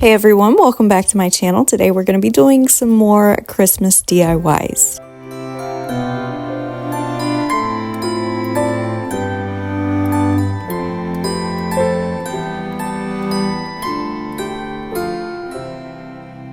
Hey everyone, welcome back to my channel. Today we're going to be doing some more Christmas DIYs.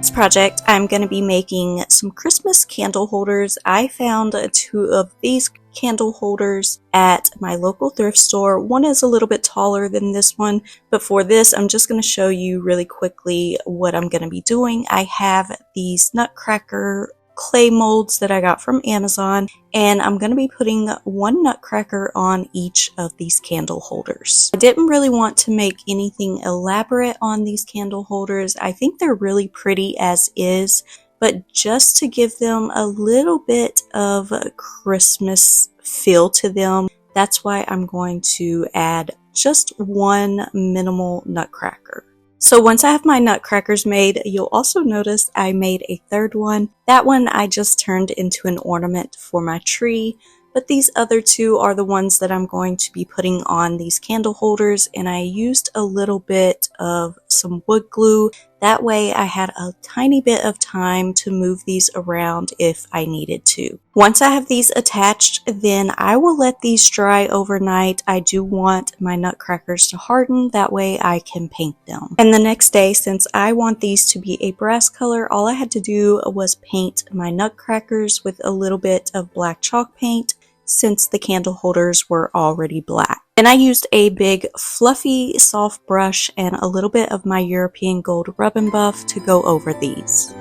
This project, I'm going to be making some Christmas candle holders. I found two of these candle holders at my local thrift store. One is a little bit taller than this one, but for this I'm just going to show you really quickly what I'm going to be doing. I have these Nutcracker clay molds that I got from Amazon, and I'm going to be putting one Nutcracker on each of these candle holders. I didn't really want to make anything elaborate on these candle holders. I think they're really pretty as is, but just to give them a little bit of a Christmas feel to them, that's why I'm going to add just one minimal Nutcracker. So once I have my Nutcrackers made, you'll also notice I made a third one. That one I just turned into an ornament for my tree, but these other two are the ones that I'm going to be putting on these candle holders, and I used a little bit of some wood glue. That way I had a tiny bit of time to move these around if I needed to. Once I have these attached, then I will let these dry overnight. I do want my Nutcrackers to harden, that way I can paint them. And the next day, since I want these to be a brass color, all I had to do was paint my Nutcrackers with a little bit of black chalk paint, since the candle holders were already black. And I used a big fluffy soft brush and a little bit of my European gold rub and buff to go over these.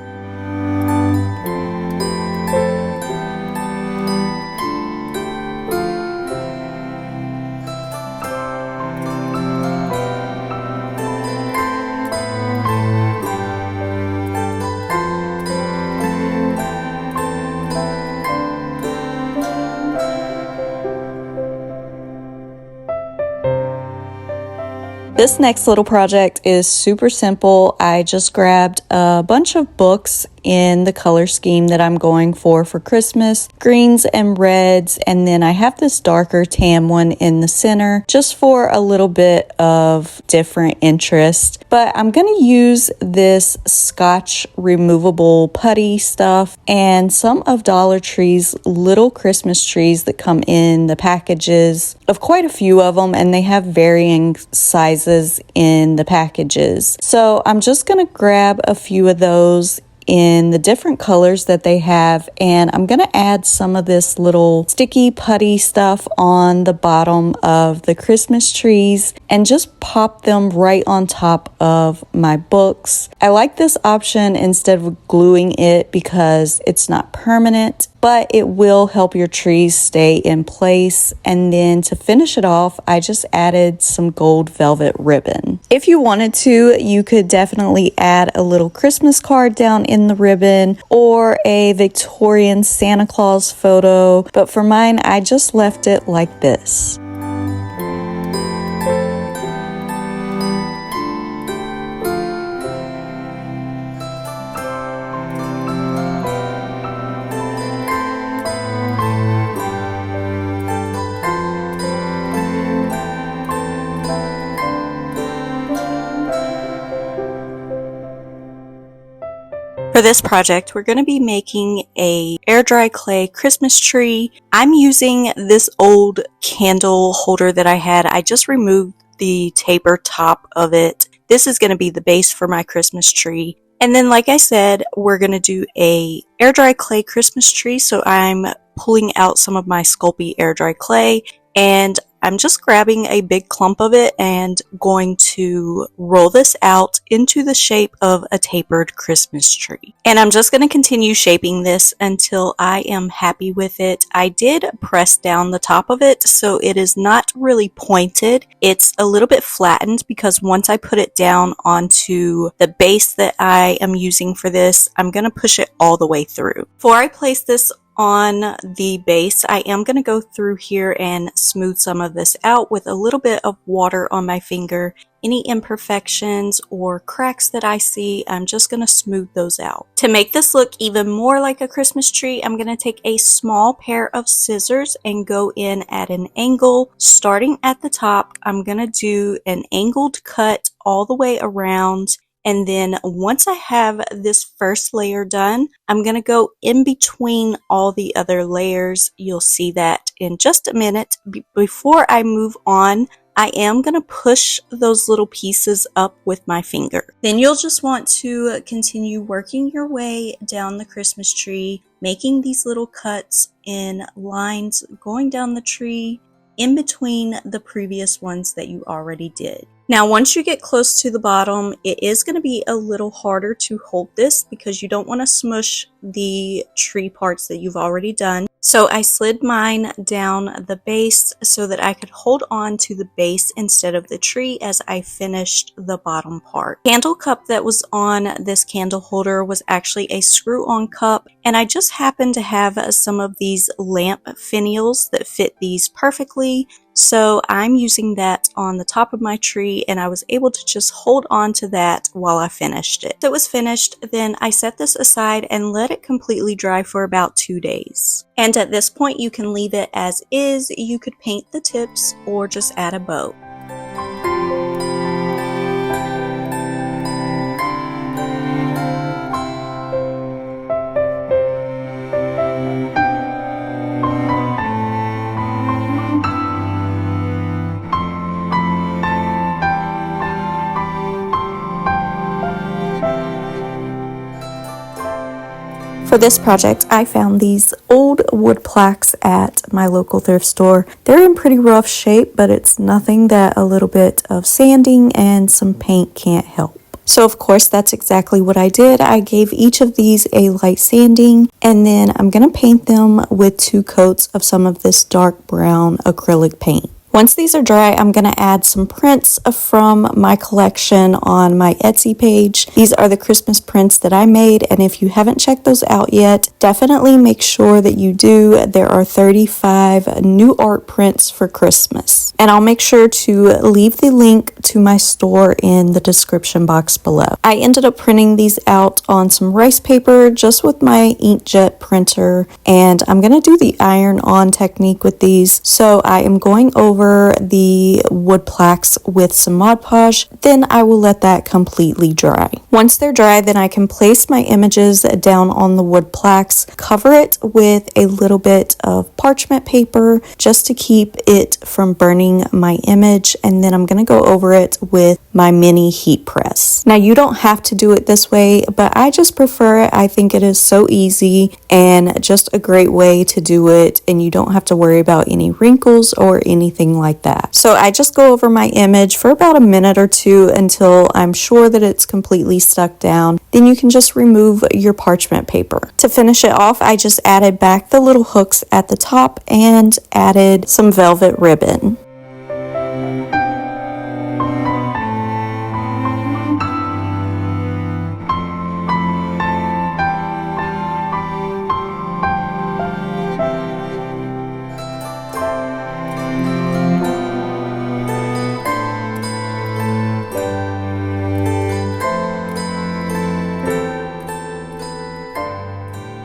This next little project is super simple. I just grabbed a bunch of books in the color scheme that I'm going for Christmas, greens and reds, and then I have this darker tan one in the center just for a little bit of different interest. But I'm going to use this Scotch removable putty stuff and some of Dollar Tree's little Christmas trees that come in the packages of quite a few of them, and they have varying sizes in the packages. So I'm just going to grab a few of those in the different colors that they have, and I'm going to add some of this little sticky putty stuff on the bottom of the Christmas trees and just pop them right on top of my books. I like this option instead of gluing it because it's not permanent, but it will help your trees stay in place. And then to finish it off, I just added some gold velvet ribbon. If you wanted to, you could definitely add a little Christmas card down in the ribbon or a Victorian Santa Claus photo, but for mine, I just left it like this. For this project, we're going to be making a air dry clay Christmas tree. I'm using this old candle holder that I had. I just removed the taper top of it. This is going to be the base for my Christmas tree. And then, like I said, we're going to do a air dry clay Christmas tree. So I'm pulling out some of my Sculpey air dry clay, and I'm just grabbing a big clump of it and going to roll this out into the shape of a tapered Christmas tree. And I'm just going to continue shaping this until I am happy with it. I did press down the top of it, so it is not really pointed. It's a little bit flattened because once I put it down onto the base that I am using for this, I'm going to push it all the way through. Before I place this on the base, I am going to go through here and smooth some of this out with a little bit of water on my finger. Any imperfections or cracks that I see, I'm just going to smooth those out. To make this look even more like a Christmas tree, I'm going to take a small pair of scissors and go in at an angle. Starting at the top, I'm going to do an angled cut all the way around, And then once I have this first layer done, I'm going to go in between all the other layers. You'll see that in just a minute. Before I move on, I am going to push those little pieces up with my finger. Then you'll just want to continue working your way down the Christmas tree, making these little cuts in lines going down the tree in between the previous ones that you already did. Now, once you get close to the bottom, it is going to be a little harder to hold this because you don't want to smush the tree parts that you've already done. So I slid mine down the base so that I could hold on to the base instead of the tree as I finished the bottom part. The candle cup that was on this candle holder was actually a screw-on cup, and I just happened to have some of these lamp finials that fit these perfectly. So I'm using that on the top of my tree, and I was able to just hold on to that while I finished it. So it was finished, then I set this aside and let it completely dry for about 2 days. And at this point you can leave it as is. You could paint the tips or just add a bow. For this project, I found these old wood plaques at my local thrift store. They're in pretty rough shape, but it's nothing that a little bit of sanding and some paint can't help. So of course, that's exactly what I did. I gave each of these a light sanding, and then I'm going to paint them with 2 coats of some of this dark brown acrylic paint. Once these are dry, I'm going to add some prints from my collection on my Etsy page. These are the Christmas prints that I made, and if you haven't checked those out yet, definitely make sure that you do. There are 35 new art prints for Christmas. And I'll make sure to leave the link to my store in the description box below. I ended up printing these out on some rice paper just with my inkjet printer, and I'm going to do the iron-on technique with these. So I am going over the wood plaques with some Mod Podge, then I will let that completely dry. Once they're dry, then I can place my images down on the wood plaques, cover it with a little bit of parchment paper just to keep it from burning my image, and then I'm going to go over it with my mini heat press. Now, you don't have to do it this way, but I just prefer it. I think it is so easy and just a great way to do it, and you don't have to worry about any wrinkles or anything like that. So I just go over my image for about a minute or 2 until I'm sure that it's completely stuck down. Then you can just remove your parchment paper. To finish it off, I just added back the little hooks at the top and added some velvet ribbon.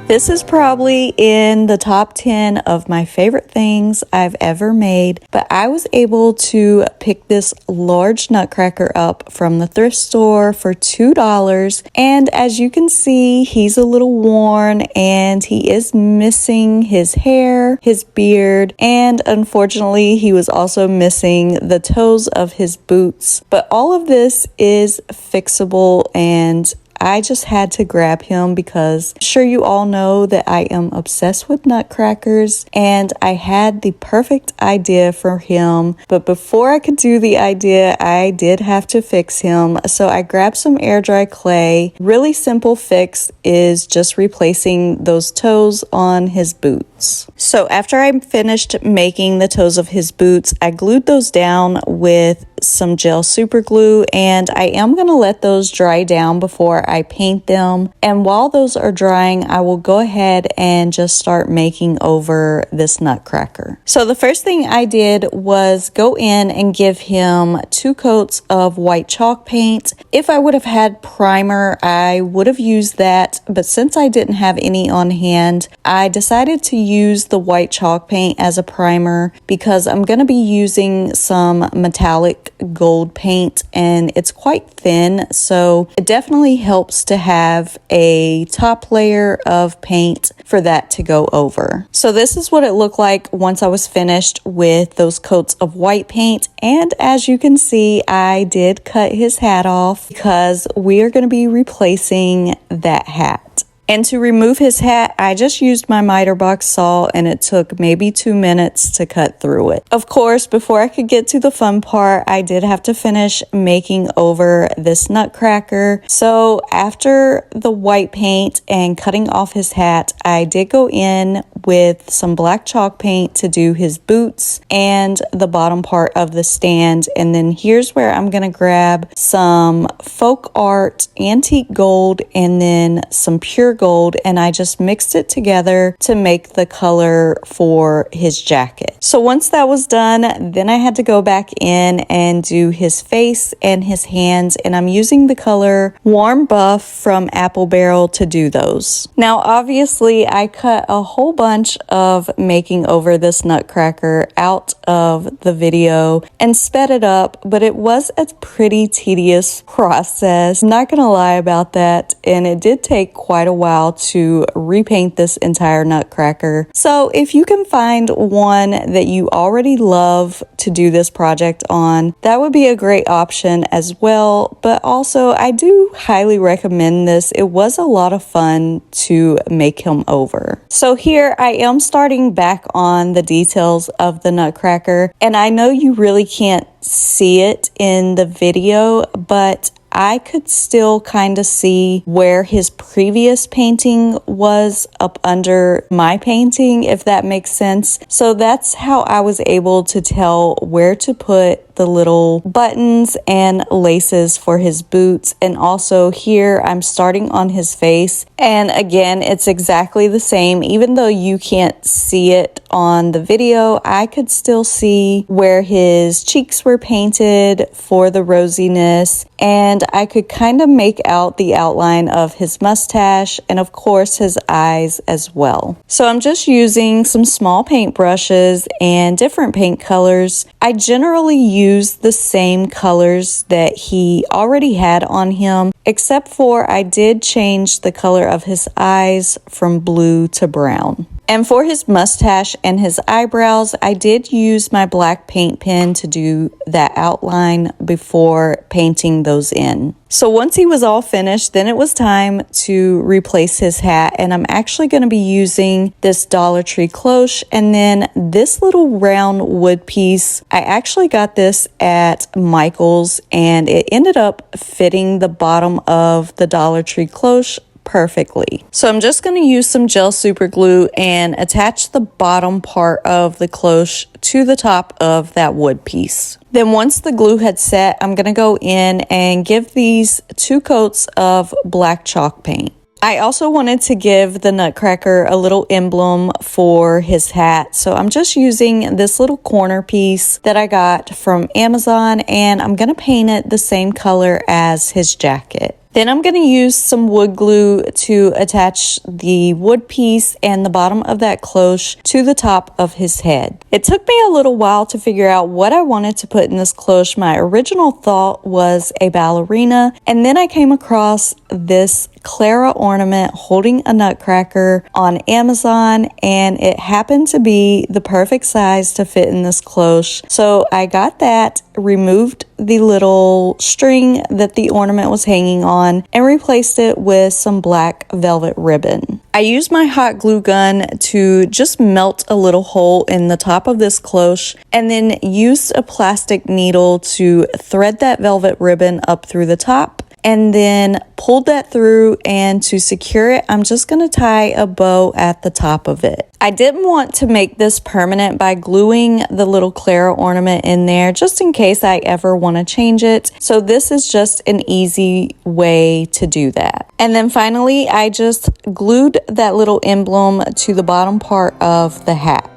This is probably in the top 10 of my favorite things I've ever made, but I was able to pick this large Nutcracker up from the thrift store for $2, and as you can see, he's a little worn and he is missing his hair, his beard, and unfortunately he was also missing the toes of his boots. But all of this is fixable, and I just had to grab him because I'm sure you all know that I am obsessed with nutcrackers, and I had the perfect idea for him. But before I could do the idea, I did have to fix him. So I grabbed some air dry clay. Really simple fix is just replacing those toes on his boots. So after I finished making the toes of his boots, I glued those down with some gel super glue, and I am going to let those dry down before I paint them. And while those are drying, I will go ahead and just start making over this nutcracker. So the first thing I did was go in and give him 2 coats of white chalk paint. If I would have had primer, I would have used that, but since I didn't have any on hand, I decided to use the white chalk paint as a primer because I'm going to be using some metallic gold paint and it's quite thin, so it definitely helps to have a top layer of paint for that to go over. So this is what it looked like once I was finished with those coats of white paint, and as you can see, I did cut his hat off because we are going to be replacing that hat. And to remove his hat, I just used my miter box saw and it took maybe 2 minutes to cut through it. Of course, before I could get to the fun part, I did have to finish making over this Nutcracker. So after the white paint and cutting off his hat, I did go in with some black chalk paint to do his boots and the bottom part of the stand. And then here's where I'm going to grab some folk art, antique gold, and then some pure gold, and I just mixed it together to make the color for his jacket. So once that was done, then I had to go back in and do his face and his hands, and I'm using the color Warm Buff from Apple Barrel to do those. Now obviously I cut a whole bunch of making over this Nutcracker out of the video and sped it up, but it was a pretty tedious process, not gonna lie about that, and it did take quite a while to repaint this entire Nutcracker. So if you can find one that you already love to do this project on, that would be a great option as well. But also I do highly recommend this. It was a lot of fun to make him over. So here I am starting back on the details of the Nutcracker, and I know you really can't see it in the video, but I could still kind of see where his previous painting was up under my painting, if that makes sense. So that's how I was able to tell where to put the little buttons and laces for his boots. And also here I'm starting on his face, and again it's exactly the same. Even though you can't see it on the video, I could still see where his cheeks were painted for the rosiness, and I could kind of make out the outline of his mustache and of course his eyes as well. So I'm just using some small paint brushes and different paint colors. I generally use the same colors that he already had on him, except for I did change the color of his eyes from blue to brown. And for his mustache and his eyebrows, I did use my black paint pen to do that outline before painting those in. So once he was all finished, then it was time to replace his hat, and I'm actually going to be using this Dollar Tree cloche and then this little round wood piece. I actually got this at Michael's and it ended up fitting the bottom of the Dollar Tree cloche perfectly. So I'm just going to use some gel super glue and attach the bottom part of the cloche to the top of that wood piece. Then once the glue had set, I'm going to go in and give these 2 coats of black chalk paint. I also wanted to give the Nutcracker a little emblem for his hat, so I'm just using this little corner piece that I got from Amazon, and I'm going to paint it the same color as his jacket. Then I'm going to use some wood glue to attach the wood piece and the bottom of that cloche to the top of his head. It took me a little while to figure out what I wanted to put in this cloche. My original thought was a ballerina, and then I came across this Clara ornament holding a Nutcracker on Amazon, and it happened to be the perfect size to fit in this cloche. So I got that, removed the little string that the ornament was hanging on, and replaced it with some black velvet ribbon. I used my hot glue gun to just melt a little hole in the top of this cloche, and then used a plastic needle to thread that velvet ribbon up through the top, and then pulled that through, and to secure it, I'm just going to tie a bow at the top of it. I didn't want to make this permanent by gluing the little Clara ornament in there just in case I ever want to change it. So this is just an easy way to do that. And then finally, I just glued that little emblem to the bottom part of the hat.